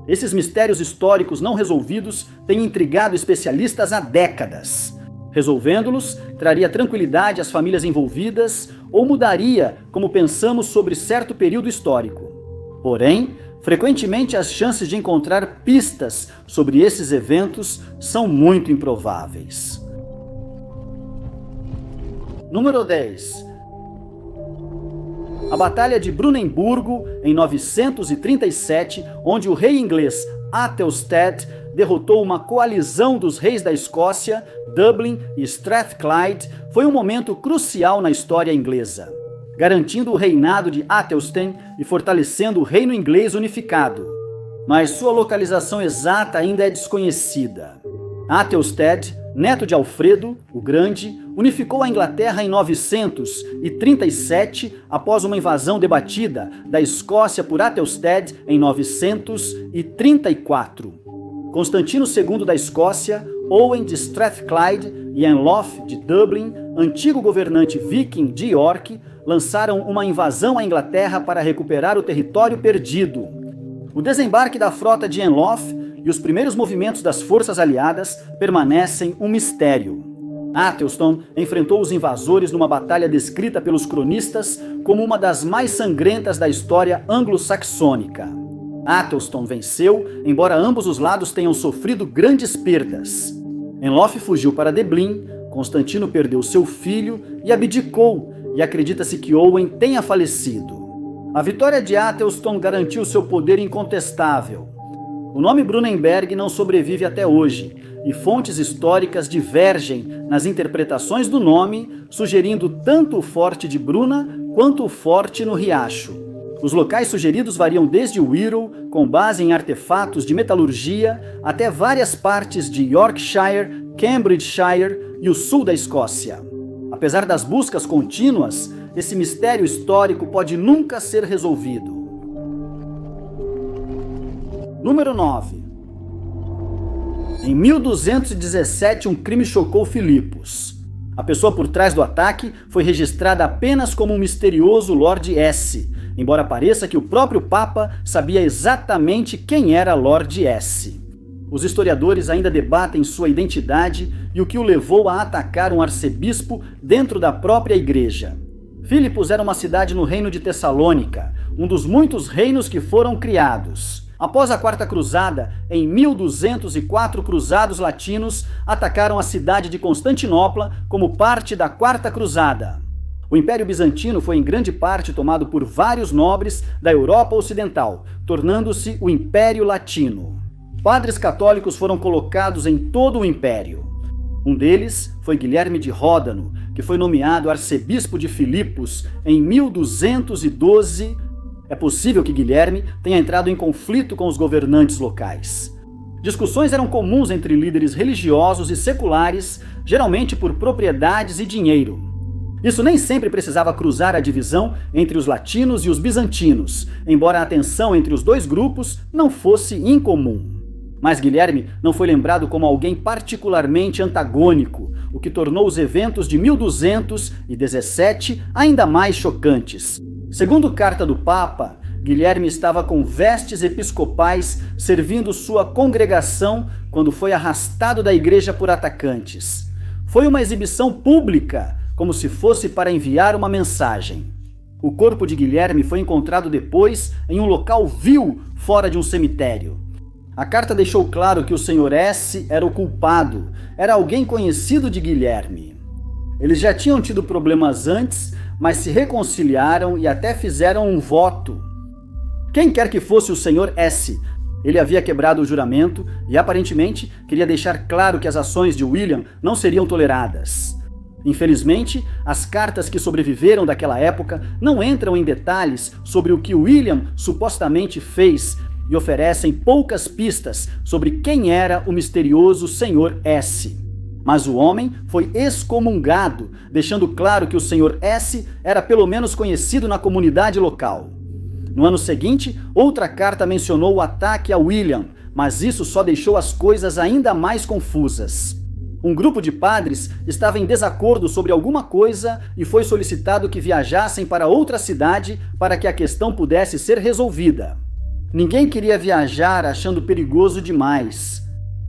Esses mistérios históricos não resolvidos têm intrigado especialistas há décadas. Resolvendo-los, traria tranquilidade às famílias envolvidas ou mudaria como pensamos sobre certo período histórico. Porém, frequentemente as chances de encontrar pistas sobre esses eventos são muito improváveis. Número 10. A Batalha de Brunemburgo, em 937, onde o rei inglês Athelstan derrotou uma coalizão dos reis da Escócia, Dublin e Strathclyde, foi um momento crucial na história inglesa, garantindo o reinado de Athelstan e fortalecendo o reino inglês unificado. Mas sua localização exata ainda é desconhecida. Athelstan, neto de Alfredo, o Grande, unificou a Inglaterra em 937 após uma invasão debatida da Escócia por Athelstan em 934. Constantino II da Escócia, Owen de Strathclyde e Anlaf de Dublin, antigo governante viking de York, lançaram uma invasão à Inglaterra para recuperar o território perdido. O desembarque da frota de Anlaf e os primeiros movimentos das forças aliadas permanecem um mistério. Athelstan enfrentou os invasores numa batalha descrita pelos cronistas como uma das mais sangrentas da história anglo-saxônica. Athelstan venceu, embora ambos os lados tenham sofrido grandes perdas. Anlaf fugiu para Dublin, Constantino perdeu seu filho e abdicou, e acredita-se que Owen tenha falecido. A vitória de Athelstan garantiu seu poder incontestável. O nome Brunenberg não sobrevive até hoje, e fontes históricas divergem nas interpretações do nome, sugerindo tanto o Forte de Bruna quanto o Forte no Riacho. Os locais sugeridos variam desde Wirral, com base em artefatos de metalurgia, até várias partes de Yorkshire, Cambridgeshire e o sul da Escócia. Apesar das buscas contínuas, esse mistério histórico pode nunca ser resolvido. Número 9. Em 1217, um crime chocou Filipos. A pessoa por trás do ataque foi registrada apenas como um misterioso Lord S., embora pareça que o próprio Papa sabia exatamente quem era Lord S. Os historiadores ainda debatem sua identidade e o que o levou a atacar um arcebispo dentro da própria igreja. Filipos era uma cidade no reino de Tessalônica, um dos muitos reinos que foram criados. Após a Quarta Cruzada, em 1204, cruzados latinos atacaram a cidade de Constantinopla como parte da Quarta Cruzada. O Império Bizantino foi em grande parte tomado por vários nobres da Europa Ocidental, tornando-se o Império Latino. Padres católicos foram colocados em todo o Império. Um deles foi Guilherme de Ródano, que foi nomeado arcebispo de Filipos em 1212. É possível que Guilherme tenha entrado em conflito com os governantes locais. Discussões eram comuns entre líderes religiosos e seculares, geralmente por propriedades e dinheiro. Isso nem sempre precisava cruzar a divisão entre os latinos e os bizantinos, embora a tensão entre os dois grupos não fosse incomum. Mas Guilherme não foi lembrado como alguém particularmente antagônico, o que tornou os eventos de 1217 ainda mais chocantes. Segundo carta do Papa, Guilherme estava com vestes episcopais servindo sua congregação quando foi arrastado da igreja por atacantes. Foi uma exibição pública, como se fosse para enviar uma mensagem. O corpo de Guilherme foi encontrado depois em um local vil fora de um cemitério. A carta deixou claro que o Sr. S. era o culpado, era alguém conhecido de Guilherme. Eles já tinham tido problemas antes, mas se reconciliaram e até fizeram um voto. Quem quer que fosse o Sr. S., ele havia quebrado o juramento e aparentemente queria deixar claro que as ações de William não seriam toleradas. Infelizmente, as cartas que sobreviveram daquela época não entram em detalhes sobre o que William supostamente fez e oferecem poucas pistas sobre quem era o misterioso Sr. S. Mas o homem foi excomungado, deixando claro que o Sr. S. era pelo menos conhecido na comunidade local. No ano seguinte, outra carta mencionou o ataque a William, mas isso só deixou as coisas ainda mais confusas. Um grupo de padres estava em desacordo sobre alguma coisa e foi solicitado que viajassem para outra cidade para que a questão pudesse ser resolvida. Ninguém queria viajar achando perigoso demais.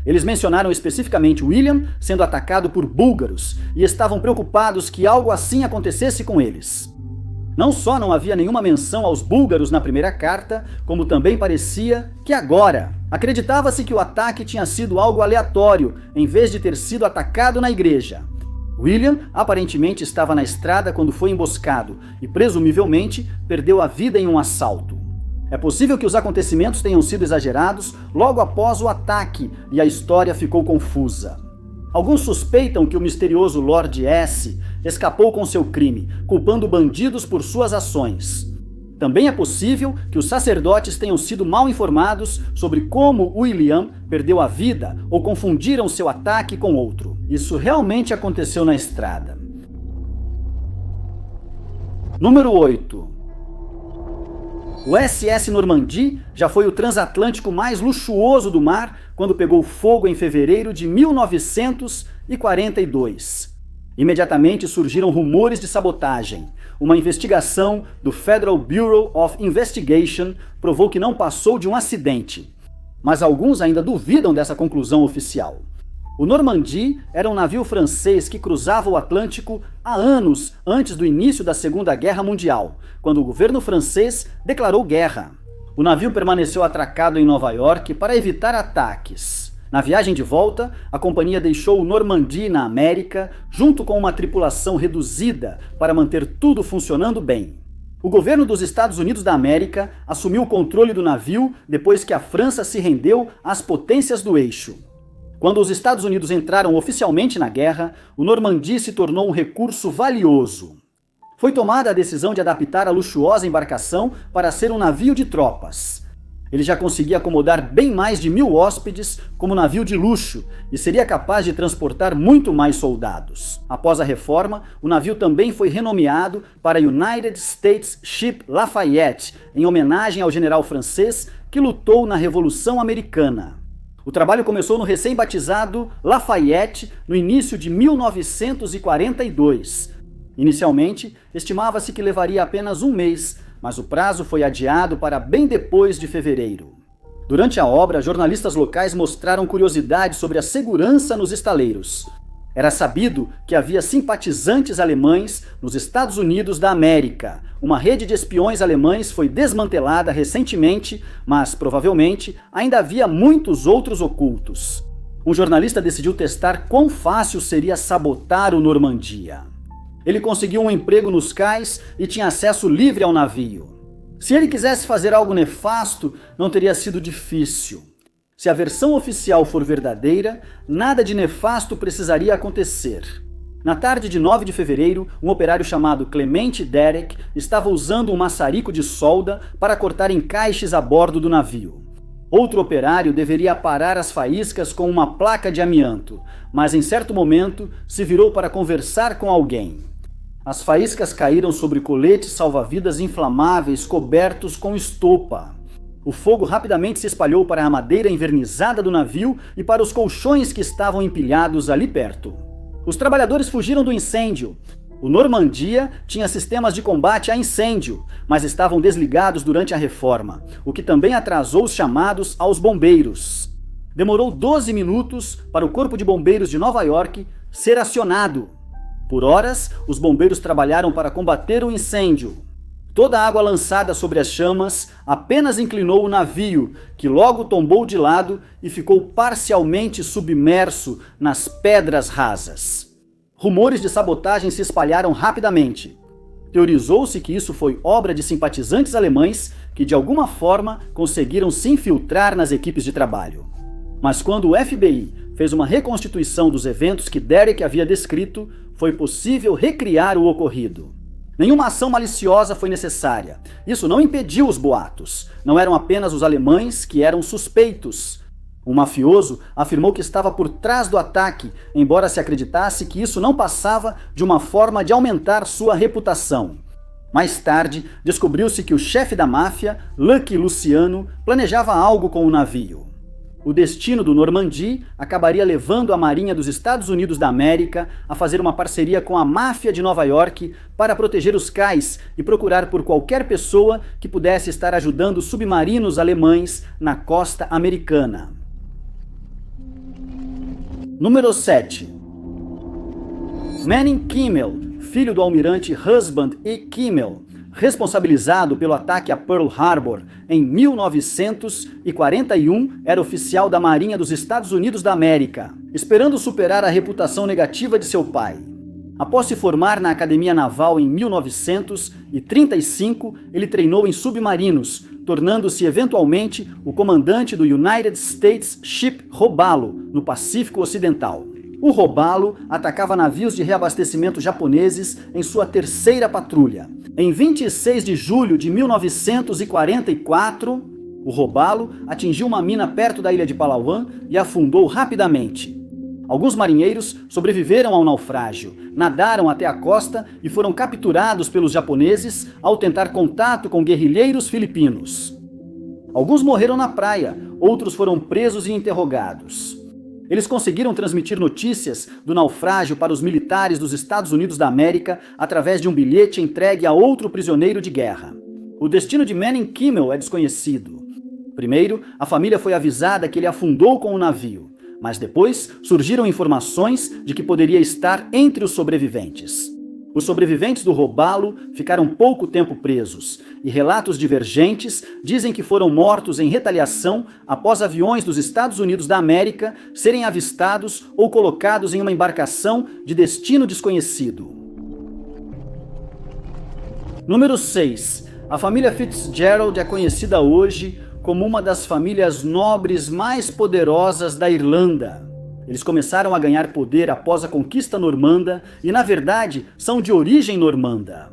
Eles mencionaram especificamente William sendo atacado por búlgaros e estavam preocupados que algo assim acontecesse com eles. Não só não havia nenhuma menção aos búlgaros na primeira carta, como também parecia que agora acreditava-se que o ataque tinha sido algo aleatório, em vez de ter sido atacado na igreja. William aparentemente estava na estrada quando foi emboscado e presumivelmente perdeu a vida em um assalto. É possível que os acontecimentos tenham sido exagerados logo após o ataque e a história ficou confusa. Alguns suspeitam que o misterioso Lord S escapou com seu crime, culpando bandidos por suas ações. Também é possível que os sacerdotes tenham sido mal informados sobre como William perdeu a vida ou confundiram seu ataque com outro. Isso realmente aconteceu na estrada. Número 8. O SS Normandie já foi o transatlântico mais luxuoso do mar quando pegou fogo em fevereiro de 1942. Imediatamente surgiram rumores de sabotagem. Uma investigação do Federal Bureau of Investigation provou que não passou de um acidente. Mas alguns ainda duvidam dessa conclusão oficial. O Normandie era um navio francês que cruzava o Atlântico há anos antes do início da Segunda Guerra Mundial, quando o governo francês declarou guerra. O navio permaneceu atracado em Nova York para evitar ataques. Na viagem de volta, a companhia deixou o Normandie na América, junto com uma tripulação reduzida para manter tudo funcionando bem. O governo dos Estados Unidos da América assumiu o controle do navio depois que a França se rendeu às potências do eixo. Quando os Estados Unidos entraram oficialmente na guerra, o Normandie se tornou um recurso valioso. Foi tomada a decisão de adaptar a luxuosa embarcação para ser um navio de tropas. Ele já conseguia acomodar bem mais de 1.000 hóspedes como navio de luxo e seria capaz de transportar muito mais soldados. Após a reforma, o navio também foi renomeado para United States Ship Lafayette, em homenagem ao general francês que lutou na Revolução Americana. O trabalho começou no recém-batizado Lafayette no início de 1942. Inicialmente, estimava-se que levaria apenas um mês, mas o prazo foi adiado para bem depois de fevereiro. Durante a obra, jornalistas locais mostraram curiosidade sobre a segurança nos estaleiros. Era sabido que havia simpatizantes alemães nos Estados Unidos da América. Uma rede de espiões alemães foi desmantelada recentemente, mas provavelmente ainda havia muitos outros ocultos. Um jornalista decidiu testar quão fácil seria sabotar o Normandia. Ele conseguiu um emprego nos cais e tinha acesso livre ao navio. Se ele quisesse fazer algo nefasto, não teria sido difícil. Se a versão oficial for verdadeira, nada de nefasto precisaria acontecer. Na tarde de 9 de fevereiro, um operário chamado Clemente Derek estava usando um maçarico de solda para cortar encaixes a bordo do navio. Outro operário deveria parar as faíscas com uma placa de amianto, mas em certo momento se virou para conversar com alguém. As faíscas caíram sobre coletes salva-vidas inflamáveis cobertos com estopa. O fogo rapidamente se espalhou para a madeira envernizada do navio e para os colchões que estavam empilhados ali perto. Os trabalhadores fugiram do incêndio. O Normandia tinha sistemas de combate a incêndio, mas estavam desligados durante a reforma, o que também atrasou os chamados aos bombeiros. Demorou 12 minutos para o Corpo de Bombeiros de Nova York ser acionado. Por horas, os bombeiros trabalharam para combater o incêndio. Toda a água lançada sobre as chamas apenas inclinou o navio, que logo tombou de lado e ficou parcialmente submerso nas pedras rasas. Rumores de sabotagem se espalharam rapidamente. Teorizou-se que isso foi obra de simpatizantes alemães que de alguma forma conseguiram se infiltrar nas equipes de trabalho. Mas quando o FBI fez uma reconstituição dos eventos que Derek havia descrito, foi possível recriar o ocorrido. Nenhuma ação maliciosa foi necessária. Isso não impediu os boatos. Não eram apenas os alemães que eram suspeitos. Um mafioso afirmou que estava por trás do ataque, embora se acreditasse que isso não passava de uma forma de aumentar sua reputação. Mais tarde, descobriu-se que o chefe da máfia, Lucky Luciano, planejava algo com o navio. O destino do Normandy acabaria levando a Marinha dos Estados Unidos da América a fazer uma parceria com a máfia de Nova York para proteger os cais e procurar por qualquer pessoa que pudesse estar ajudando submarinos alemães na costa americana. Número 7. Manning Kimmel, filho do almirante Husband E. Kimmel, responsabilizado pelo ataque a Pearl Harbor em 1941, era oficial da Marinha dos Estados Unidos da América, esperando superar a reputação negativa de seu pai. Após se formar na Academia Naval em 1935, ele treinou em submarinos, tornando-se eventualmente o comandante do United States Ship Robalo, no Pacífico Ocidental. O Robalo atacava navios de reabastecimento japoneses em sua terceira patrulha. Em 26 de julho de 1944, o Robalo atingiu uma mina perto da ilha de Palawan e afundou rapidamente. Alguns marinheiros sobreviveram ao naufrágio, nadaram até a costa e foram capturados pelos japoneses ao tentar contato com guerrilheiros filipinos. Alguns morreram na praia, outros foram presos e interrogados. Eles conseguiram transmitir notícias do naufrágio para os militares dos Estados Unidos da América através de um bilhete entregue a outro prisioneiro de guerra. O destino de Manning Kimmel é desconhecido. Primeiro, a família foi avisada que ele afundou com o navio, mas depois surgiram informações de que poderia estar entre os sobreviventes. Os sobreviventes do Robalo ficaram pouco tempo presos, e relatos divergentes dizem que foram mortos em retaliação após aviões dos Estados Unidos da América serem avistados ou colocados em uma embarcação de destino desconhecido. Número 6. A família Fitzgerald é conhecida hoje como uma das famílias nobres mais poderosas da Irlanda. Eles começaram a ganhar poder após a conquista normanda e, na verdade, são de origem normanda.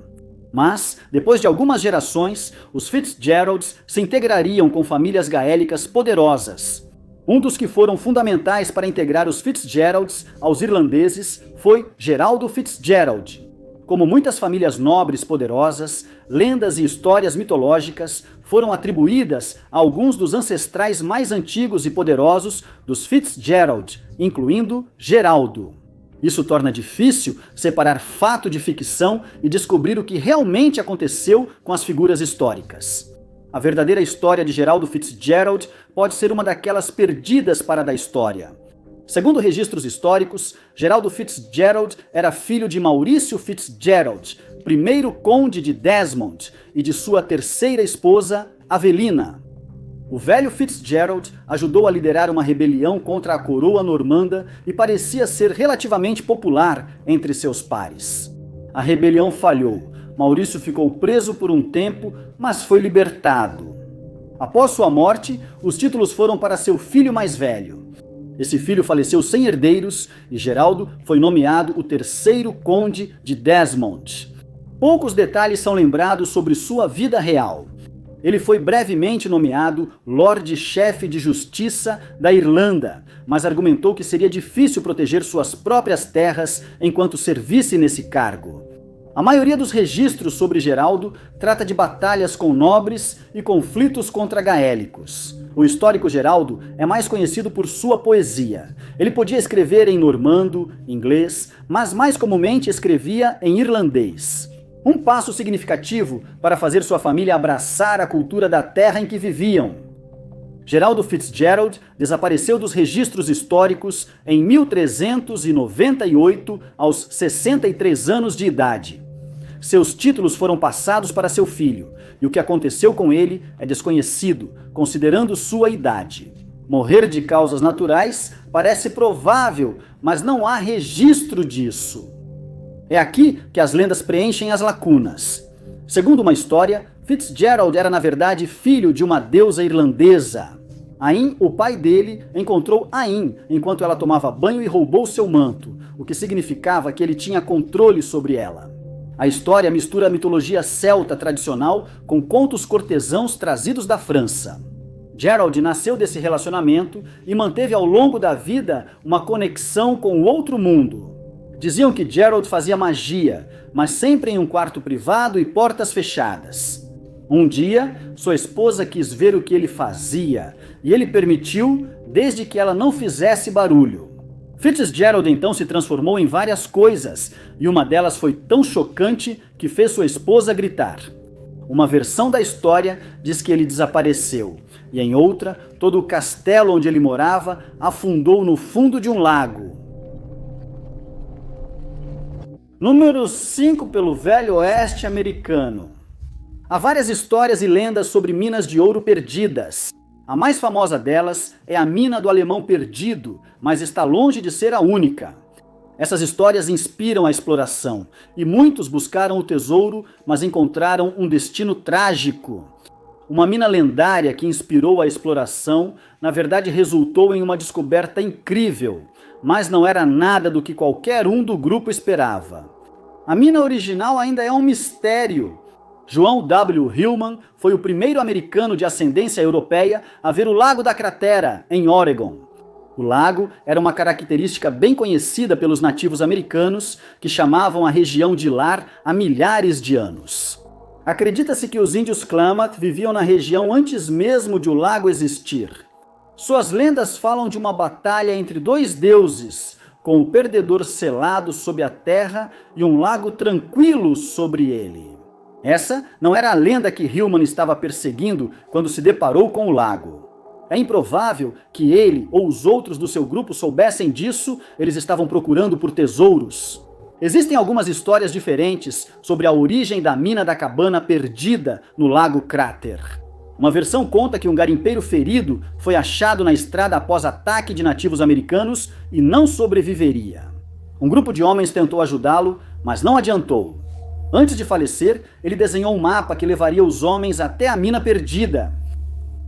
Mas, depois de algumas gerações, os Fitzgeralds se integrariam com famílias gaélicas poderosas. Um dos que foram fundamentais para integrar os Fitzgeralds aos irlandeses foi Geraldo Fitzgerald. Como muitas famílias nobres poderosas, lendas e histórias mitológicas foram atribuídas a alguns dos ancestrais mais antigos e poderosos dos Fitzgerald, incluindo Geraldo. Isso torna difícil separar fato de ficção e descobrir o que realmente aconteceu com as figuras históricas. A verdadeira história de Geraldo Fitzgerald pode ser uma daquelas perdidas para da história. Segundo registros históricos, Geraldo Fitzgerald era filho de Maurício Fitzgerald, primeiro conde de Desmond, e de sua terceira esposa, Avelina. O velho Fitzgerald ajudou a liderar uma rebelião contra a coroa normanda e parecia ser relativamente popular entre seus pares. A rebelião falhou. Maurício ficou preso por um tempo, mas foi libertado. Após sua morte, os títulos foram para seu filho mais velho. Esse filho faleceu sem herdeiros e Geraldo foi nomeado o terceiro conde de Desmond. Poucos detalhes são lembrados sobre sua vida real. Ele foi brevemente nomeado Lorde-Chefe de Justiça da Irlanda, mas argumentou que seria difícil proteger suas próprias terras enquanto servisse nesse cargo. A maioria dos registros sobre Geraldo trata de batalhas com nobres e conflitos contra gaélicos. O histórico Geraldo é mais conhecido por sua poesia. Ele podia escrever em normando, inglês, mas mais comumente escrevia em irlandês. Um passo significativo para fazer sua família abraçar a cultura da terra em que viviam. Geraldo Fitzgerald desapareceu dos registros históricos em 1398, aos 63 anos de idade. Seus títulos foram passados para seu filho, e o que aconteceu com ele é desconhecido, considerando sua idade. Morrer de causas naturais parece provável, mas não há registro disso. É aqui que as lendas preenchem as lacunas. Segundo uma história, Fitzgerald era na verdade filho de uma deusa irlandesa. Ain, o pai dele, encontrou Ain enquanto ela tomava banho e roubou seu manto, o que significava que ele tinha controle sobre ela. A história mistura a mitologia celta tradicional com contos cortesãos trazidos da França. Gerald nasceu desse relacionamento e manteve ao longo da vida uma conexão com o outro mundo. Diziam que Gerald fazia magia, mas sempre em um quarto privado e portas fechadas. Um dia, sua esposa quis ver o que ele fazia, e ele permitiu, desde que ela não fizesse barulho. Fitzgerald então se transformou em várias coisas, e uma delas foi tão chocante que fez sua esposa gritar. Uma versão da história diz que ele desapareceu, e em outra, todo o castelo onde ele morava afundou no fundo de um lago. Número 5 pelo Velho Oeste americano. Há várias histórias e lendas sobre minas de ouro perdidas. A mais famosa delas é a mina do Alemão Perdido, mas está longe de ser a única. Essas histórias inspiram a exploração, e muitos buscaram o tesouro, mas encontraram um destino trágico. Uma mina lendária que inspirou a exploração, na verdade resultou em uma descoberta incrível, mas não era nada do que qualquer um do grupo esperava. A mina original ainda é um mistério. João W. Hillman foi o primeiro americano de ascendência europeia a ver o Lago da Cratera, em Oregon. O lago era uma característica bem conhecida pelos nativos americanos, que chamavam a região de lar há milhares de anos. Acredita-se que os índios Klamath viviam na região antes mesmo de o lago existir. Suas lendas falam de uma batalha entre dois deuses, com o perdedor selado sob a terra e um lago tranquilo sobre ele. Essa não era a lenda que Hillman estava perseguindo quando se deparou com o lago. É improvável que ele ou os outros do seu grupo soubessem disso, eles estavam procurando por tesouros. Existem algumas histórias diferentes sobre a origem da mina da cabana perdida no Lago Cráter. Uma versão conta que um garimpeiro ferido foi achado na estrada após ataque de nativos americanos e não sobreviveria. Um grupo de homens tentou ajudá-lo, mas não adiantou. Antes de falecer, ele desenhou um mapa que levaria os homens até a mina perdida.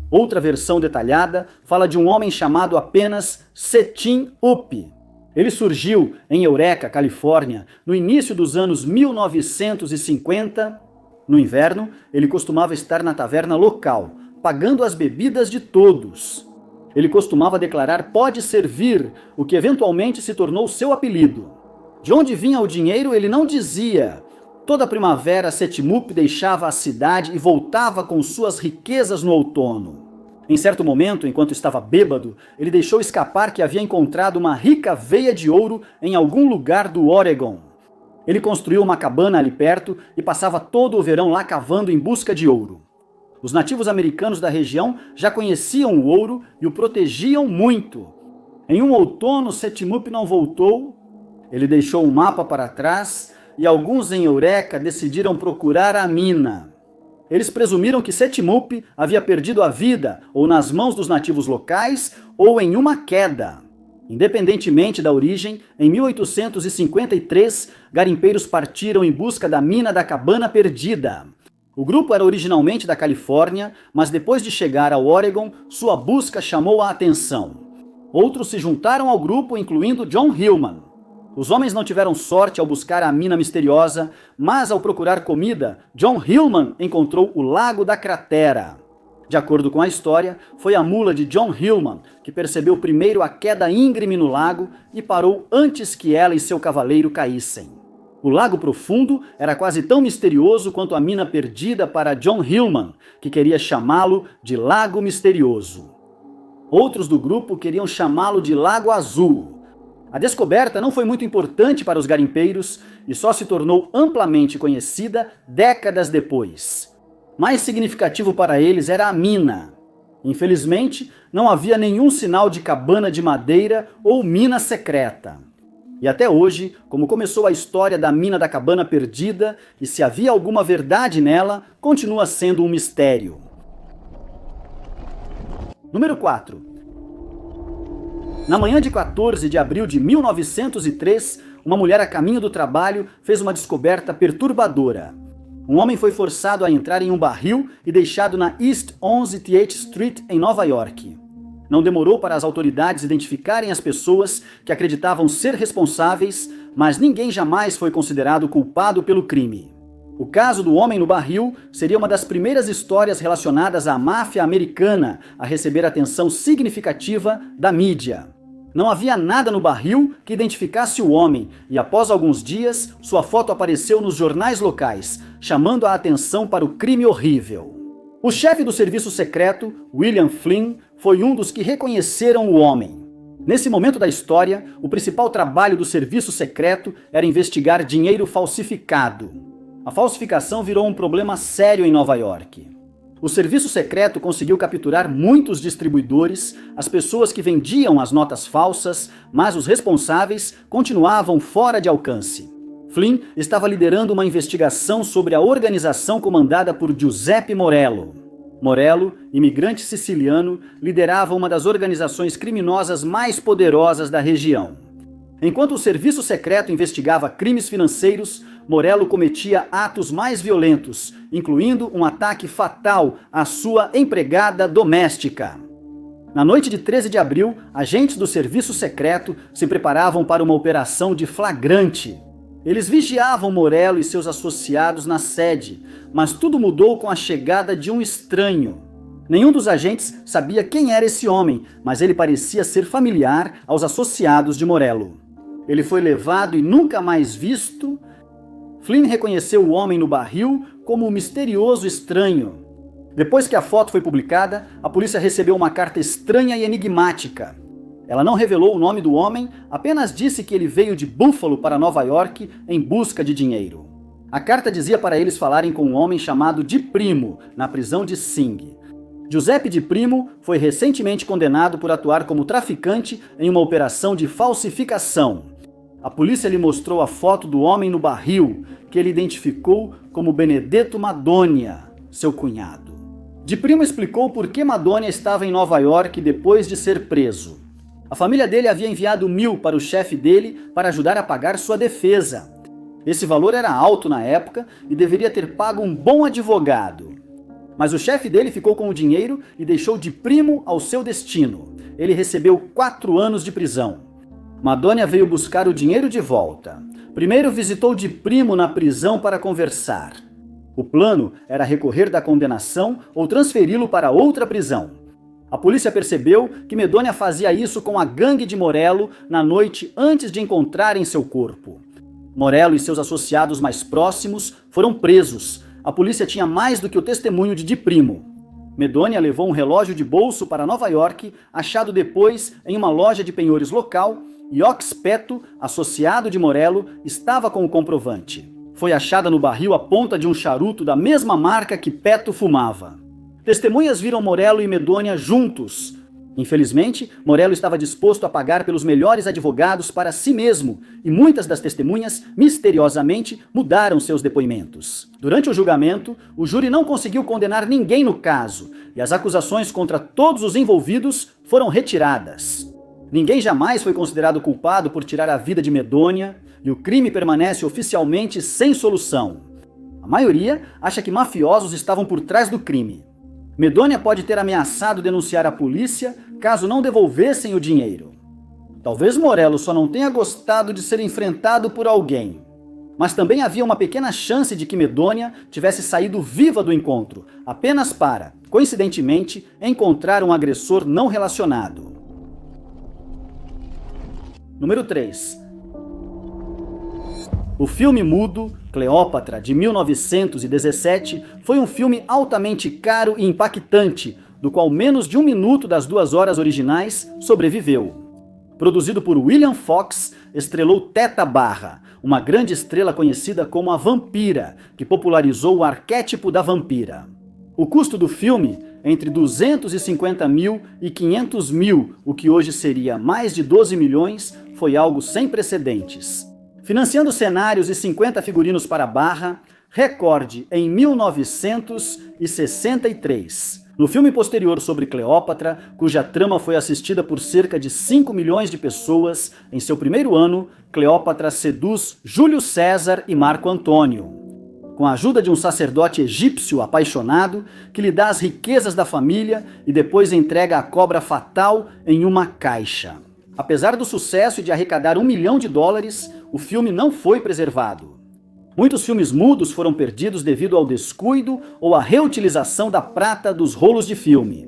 Outra versão detalhada fala de um homem chamado apenas Setim Up. Ele surgiu em Eureka, Califórnia, no início dos anos 1950. No inverno, ele costumava estar na taverna local, pagando as bebidas de todos. Ele costumava declarar "pode servir", o que eventualmente se tornou seu apelido. De onde vinha o dinheiro, ele não dizia. Toda primavera, Setimup deixava a cidade e voltava com suas riquezas no outono. Em certo momento, enquanto estava bêbado, ele deixou escapar que havia encontrado uma rica veia de ouro em algum lugar do Oregon. Ele construiu uma cabana ali perto e passava todo o verão lá cavando em busca de ouro. Os nativos americanos da região já conheciam o ouro e o protegiam muito. Em um outono, Setimup não voltou. Ele deixou um mapa para trás e alguns em Eureka decidiram procurar a mina. Eles presumiram que Setimup havia perdido a vida ou nas mãos dos nativos locais ou em uma queda. Independentemente da origem, em 1853, garimpeiros partiram em busca da mina da cabana perdida. O grupo era originalmente da Califórnia, mas depois de chegar ao Oregon, sua busca chamou a atenção. Outros se juntaram ao grupo, incluindo John Hillman. Os homens não tiveram sorte ao buscar a mina misteriosa, mas ao procurar comida, John Hillman encontrou o Lago da Cratera. De acordo com a história, foi a mula de John Hillman que percebeu primeiro a queda íngreme no lago e parou antes que ela e seu cavaleiro caíssem. O lago profundo era quase tão misterioso quanto a mina perdida para John Hillman, que queria chamá-lo de Lago Misterioso. Outros do grupo queriam chamá-lo de Lago Azul. A descoberta não foi muito importante para os garimpeiros e só se tornou amplamente conhecida décadas depois. Mais significativo para eles era a mina. Infelizmente, não havia nenhum sinal de cabana de madeira ou mina secreta. E até hoje, como começou a história da mina da cabana perdida e se havia alguma verdade nela, continua sendo um mistério. Número 4. Na manhã de 14 de abril de 1903, uma mulher a caminho do trabalho fez uma descoberta perturbadora. Um homem foi forçado a entrar em um barril e deixado na East 11th Street, em Nova York. Não demorou para as autoridades identificarem as pessoas que acreditavam ser responsáveis, mas ninguém jamais foi considerado culpado pelo crime. O caso do homem no barril seria uma das primeiras histórias relacionadas à máfia americana a receber atenção significativa da mídia. Não havia nada no barril que identificasse o homem, e após alguns dias, sua foto apareceu nos jornais locais, chamando a atenção para o crime horrível. O chefe do serviço secreto, William Flynn, foi um dos que reconheceram o homem. Nesse momento da história, o principal trabalho do serviço secreto era investigar dinheiro falsificado. A falsificação virou um problema sério em Nova York. O serviço secreto conseguiu capturar muitos distribuidores, as pessoas que vendiam as notas falsas, mas os responsáveis continuavam fora de alcance. Flynn estava liderando uma investigação sobre a organização comandada por Giuseppe Morello. Morello, imigrante siciliano, liderava uma das organizações criminosas mais poderosas da região. Enquanto o serviço secreto investigava crimes financeiros, Morello cometia atos mais violentos, incluindo um ataque fatal à sua empregada doméstica. Na noite de 13 de abril, agentes do serviço secreto se preparavam para uma operação de flagrante. Eles vigiavam Morello e seus associados na sede, mas tudo mudou com a chegada de um estranho. Nenhum dos agentes sabia quem era esse homem, mas ele parecia ser familiar aos associados de Morello. Ele foi levado e nunca mais visto. Flynn reconheceu o homem no barril como um misterioso estranho. Depois que a foto foi publicada, a polícia recebeu uma carta estranha e enigmática. Ela não revelou o nome do homem, apenas disse que ele veio de Buffalo para Nova York em busca de dinheiro. A carta dizia para eles falarem com um homem chamado Di Primo, na prisão de Sing. Giuseppe Di Primo foi recentemente condenado por atuar como traficante em uma operação de falsificação. A polícia lhe mostrou a foto do homem no barril, que ele identificou como Benedetto Madonia, seu cunhado. Di Primo explicou por que Madonia estava em Nova York depois de ser preso. A família dele havia enviado $1.000 para o chefe dele para ajudar a pagar sua defesa. Esse valor era alto na época e deveria ter pago um bom advogado. Mas o chefe dele ficou com o dinheiro e deixou Di Primo ao seu destino. Ele recebeu 4 anos de prisão. Madonia veio buscar o dinheiro de volta. Primeiro visitou Di Primo na prisão para conversar. O plano era recorrer da condenação ou transferi-lo para outra prisão. A polícia percebeu que Madonia fazia isso com a gangue de Morello na noite antes de encontrarem seu corpo. Morello e seus associados mais próximos foram presos. A polícia tinha mais do que o testemunho de Di Primo. Madonia levou um relógio de bolso para Nova York, achado depois em uma loja de penhores local, e Ox Petto, associado de Morello, estava com o comprovante. Foi achada no barril a ponta de um charuto da mesma marca que Petto fumava. Testemunhas viram Morello e Madonia juntos. Infelizmente, Morello estava disposto a pagar pelos melhores advogados para si mesmo, e muitas das testemunhas, misteriosamente, mudaram seus depoimentos. Durante o julgamento, o júri não conseguiu condenar ninguém no caso, e as acusações contra todos os envolvidos foram retiradas. Ninguém jamais foi considerado culpado por tirar a vida de Madonia, e o crime permanece oficialmente sem solução. A maioria acha que mafiosos estavam por trás do crime. Madonia pode ter ameaçado denunciar a polícia caso não devolvessem o dinheiro. Talvez Morello só não tenha gostado de ser enfrentado por alguém. Mas também havia uma pequena chance de que Madonia tivesse saído viva do encontro, apenas para, coincidentemente, encontrar um agressor não relacionado. Número 3. O filme mudo, Cleópatra, de 1917, foi um filme altamente caro e impactante, do qual menos de 1 minuto das 2 horas originais sobreviveu. Produzido por William Fox, estrelou Theta Barra, uma grande estrela conhecida como a vampira, que popularizou o arquétipo da vampira. O custo do filme, entre 250 mil e 500 mil, o que hoje seria mais de 12 milhões, foi algo sem precedentes. Financiando cenários e 50 figurinos para Barra, recorde em 1963. No filme posterior sobre Cleópatra, cuja trama foi assistida por cerca de 5 milhões de pessoas, em seu primeiro ano, Cleópatra seduz Júlio César e Marco Antônio. Com a ajuda de um sacerdote egípcio apaixonado, que lhe dá as riquezas da família e depois entrega a cobra fatal em uma caixa. Apesar do sucesso e de arrecadar $1 milhão, o filme não foi preservado. Muitos filmes mudos foram perdidos devido ao descuido ou à reutilização da prata dos rolos de filme.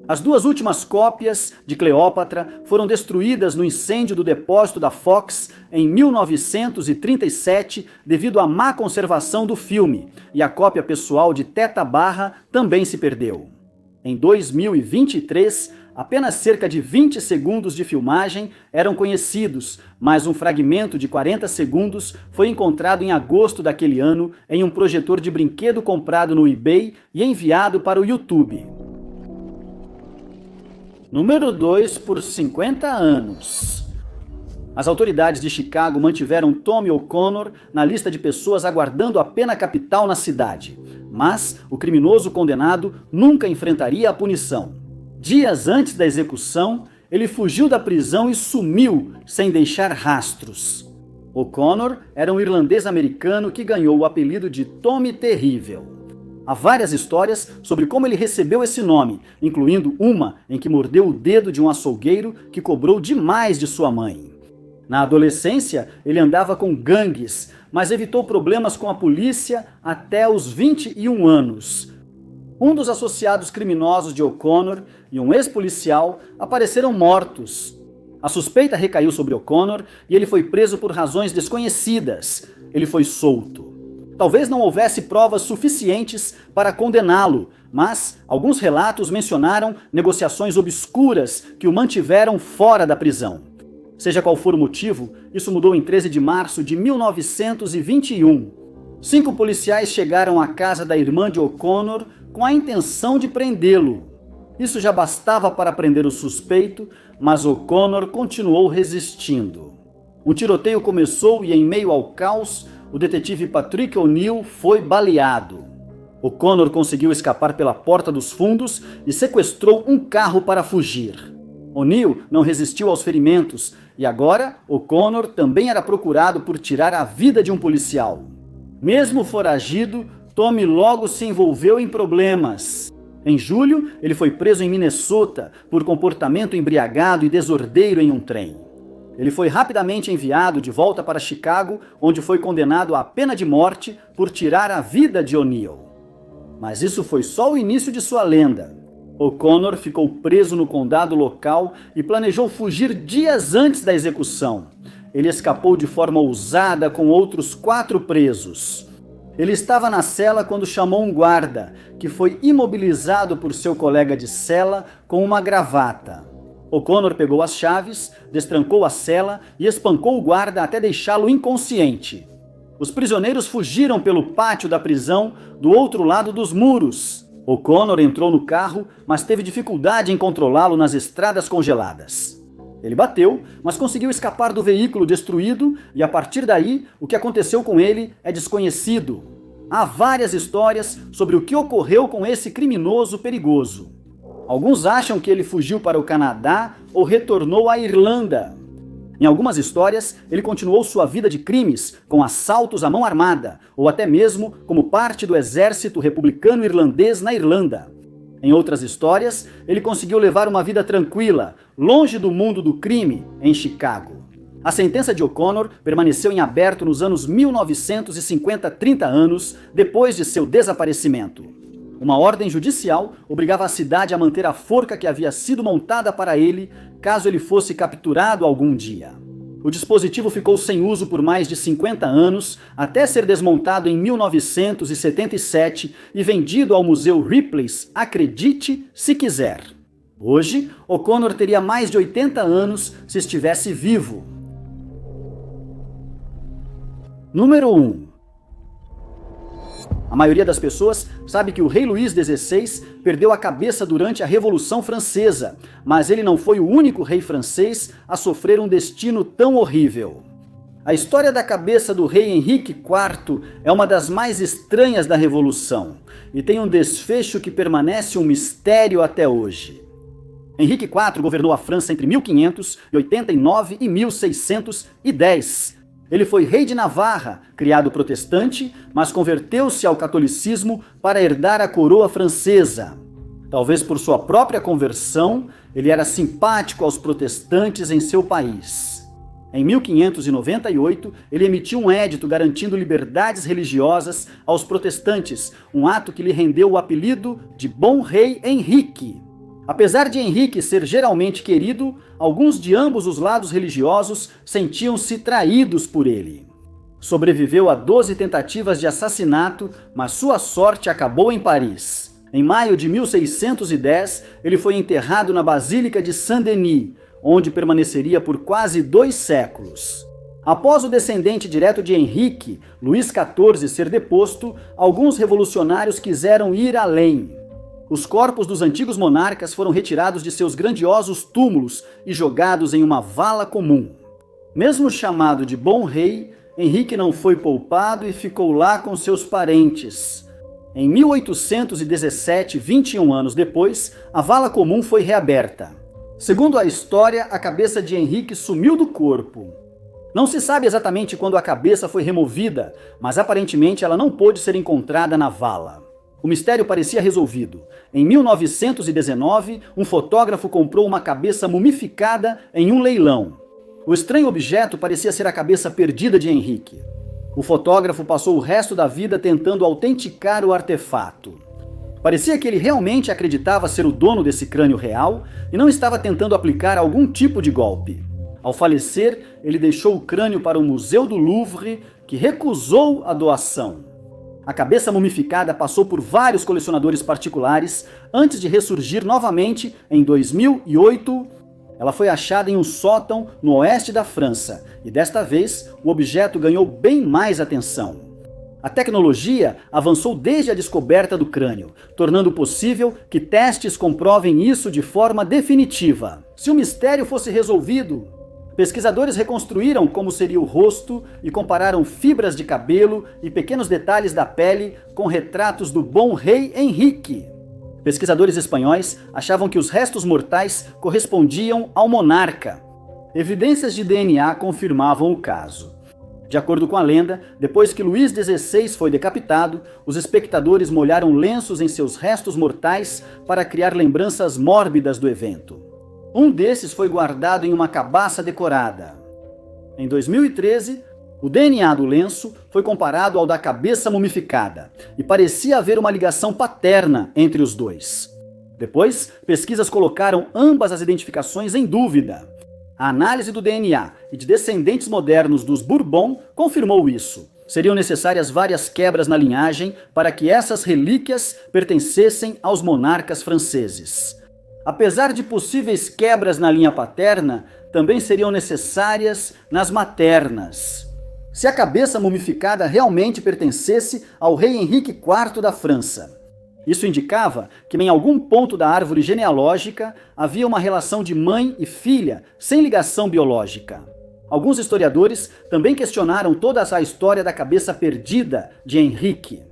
As duas últimas cópias de Cleópatra foram destruídas no incêndio do depósito da Fox em 1937 devido à má conservação do filme, e a cópia pessoal de Teta Barra também se perdeu. Em 2023, apenas cerca de 20 segundos de filmagem eram conhecidos, mas um fragmento de 40 segundos foi encontrado em agosto daquele ano em um projetor de brinquedo comprado no eBay e enviado para o YouTube. Número 2 por 50 anos. As autoridades de Chicago mantiveram Tommy O'Connor na lista de pessoas aguardando a pena capital na cidade, mas o criminoso condenado nunca enfrentaria a punição. Dias antes da execução, ele fugiu da prisão e sumiu sem deixar rastros. O'Connor era um irlandês-americano que ganhou o apelido de Tommy Terrível. Há várias histórias sobre como ele recebeu esse nome, incluindo uma em que mordeu o dedo de um açougueiro que cobrou demais de sua mãe. Na adolescência, ele andava com gangues, mas evitou problemas com a polícia até os 21 anos. Um dos associados criminosos de O'Connor e um ex-policial apareceram mortos. A suspeita recaiu sobre O'Connor e ele foi preso por razões desconhecidas. Ele foi solto. Talvez não houvesse provas suficientes para condená-lo, mas alguns relatos mencionaram negociações obscuras que o mantiveram fora da prisão. Seja qual for o motivo, isso mudou em 13 de março de 1921. 5 policiais chegaram à casa da irmã de O'Connor com a intenção de prendê-lo. Isso já bastava para prender o suspeito, mas O'Connor continuou resistindo. O tiroteio começou e, em meio ao caos, o detetive Patrick O'Neill foi baleado. O'Connor conseguiu escapar pela porta dos fundos e sequestrou um carro para fugir. O'Neill não resistiu aos ferimentos e agora O'Connor também era procurado por tirar a vida de um policial. Mesmo foragido, Tommy logo se envolveu em problemas. Em julho, ele foi preso em Minnesota por comportamento embriagado e desordeiro em um trem. Ele foi rapidamente enviado de volta para Chicago, onde foi condenado à pena de morte por tirar a vida de O'Neill. Mas isso foi só o início de sua lenda. O'Connor ficou preso no condado local e planejou fugir dias antes da execução. Ele escapou de forma ousada com outros 4 presos. Ele estava na cela quando chamou um guarda, que foi imobilizado por seu colega de cela com uma gravata. O'Connor pegou as chaves, destrancou a cela e espancou o guarda até deixá-lo inconsciente. Os prisioneiros fugiram pelo pátio da prisão do outro lado dos muros. O'Connor entrou no carro, mas teve dificuldade em controlá-lo nas estradas congeladas. Ele bateu, mas conseguiu escapar do veículo destruído e, a partir daí, o que aconteceu com ele é desconhecido. Há várias histórias sobre o que ocorreu com esse criminoso perigoso. Alguns acham que ele fugiu para o Canadá ou retornou à Irlanda. Em algumas histórias, ele continuou sua vida de crimes, com assaltos à mão armada, ou até mesmo como parte do exército republicano irlandês na Irlanda. Em outras histórias, ele conseguiu levar uma vida tranquila, longe do mundo do crime, em Chicago. A sentença de O'Connor permaneceu em aberto nos anos 1950, 30 anos depois de seu desaparecimento. Uma ordem judicial obrigava a cidade a manter a forca que havia sido montada para ele, caso ele fosse capturado algum dia. O dispositivo ficou sem uso por mais de 50 anos, até ser desmontado em 1977 e vendido ao Museu Ripley's, acredite se quiser. Hoje, O'Connor teria mais de 80 anos se estivesse vivo. Número 1. A maioria das pessoas sabe que o rei Luís XVI perdeu a cabeça durante a Revolução Francesa, mas ele não foi o único rei francês a sofrer um destino tão horrível. A história da cabeça do rei Henrique IV é uma das mais estranhas da Revolução e tem um desfecho que permanece um mistério até hoje. Henrique IV governou a França entre 1589 e 1610. Ele foi rei de Navarra, criado protestante, mas converteu-se ao catolicismo para herdar a coroa francesa. Talvez por sua própria conversão, ele era simpático aos protestantes em seu país. Em 1598, ele emitiu um édito garantindo liberdades religiosas aos protestantes, um ato que lhe rendeu o apelido de Bom Rei Henrique. Apesar de Henrique ser geralmente querido, alguns de ambos os lados religiosos sentiam-se traídos por ele. Sobreviveu a 12 tentativas de assassinato, mas sua sorte acabou em Paris. Em maio de 1610, ele foi enterrado na Basílica de Saint-Denis, onde permaneceria por quase 2 séculos. Após o descendente direto de Henrique, Luís XIV, ser deposto, alguns revolucionários quiseram ir além. Os corpos dos antigos monarcas foram retirados de seus grandiosos túmulos e jogados em uma vala comum. Mesmo chamado de Bom Rei, Henrique não foi poupado e ficou lá com seus parentes. Em 1817, 21 anos depois, a vala comum foi reaberta. Segundo a história, a cabeça de Henrique sumiu do corpo. Não se sabe exatamente quando a cabeça foi removida, mas aparentemente ela não pôde ser encontrada na vala. O mistério parecia resolvido. Em 1919, um fotógrafo comprou uma cabeça mumificada em um leilão. O estranho objeto parecia ser a cabeça perdida de Henrique. O fotógrafo passou o resto da vida tentando autenticar o artefato. Parecia que ele realmente acreditava ser o dono desse crânio real e não estava tentando aplicar algum tipo de golpe. Ao falecer, ele deixou o crânio para o Museu do Louvre, que recusou a doação. A cabeça mumificada passou por vários colecionadores particulares antes de ressurgir novamente em 2008. Ela foi achada em um sótão no oeste da França e desta vez o objeto ganhou bem mais atenção. A tecnologia avançou desde a descoberta do crânio, tornando possível que testes comprovem isso de forma definitiva. Se o mistério fosse resolvido, pesquisadores reconstruíram como seria o rosto e compararam fibras de cabelo e pequenos detalhes da pele com retratos do bom rei Henrique. Pesquisadores espanhóis achavam que os restos mortais correspondiam ao monarca. Evidências de DNA confirmavam o caso. De acordo com a lenda, depois que Luís XVI foi decapitado, os espectadores molharam lenços em seus restos mortais para criar lembranças mórbidas do evento. Um desses foi guardado em uma cabaça decorada. Em 2013, o DNA do lenço foi comparado ao da cabeça mumificada e parecia haver uma ligação paterna entre os dois. Depois, pesquisas colocaram ambas as identificações em dúvida. A análise do DNA e de descendentes modernos dos Bourbon confirmou isso. Seriam necessárias várias quebras na linhagem para que essas relíquias pertencessem aos monarcas franceses. Apesar de possíveis quebras na linha paterna, também seriam necessárias nas maternas. Se a cabeça mumificada realmente pertencesse ao rei Henrique IV da França. Isso indicava que em algum ponto da árvore genealógica havia uma relação de mãe e filha sem ligação biológica. Alguns historiadores também questionaram toda essa história da cabeça perdida de Henrique.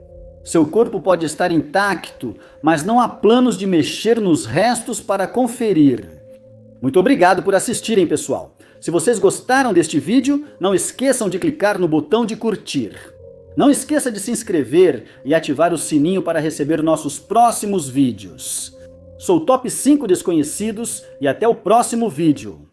Seu corpo pode estar intacto, mas não há planos de mexer nos restos para conferir. Muito obrigado por assistirem, pessoal. Se vocês gostaram deste vídeo, não esqueçam de clicar no botão de curtir. Não esqueça de se inscrever e ativar o sininho para receber nossos próximos vídeos. Sou o Top 5 Desconhecidos e até o próximo vídeo.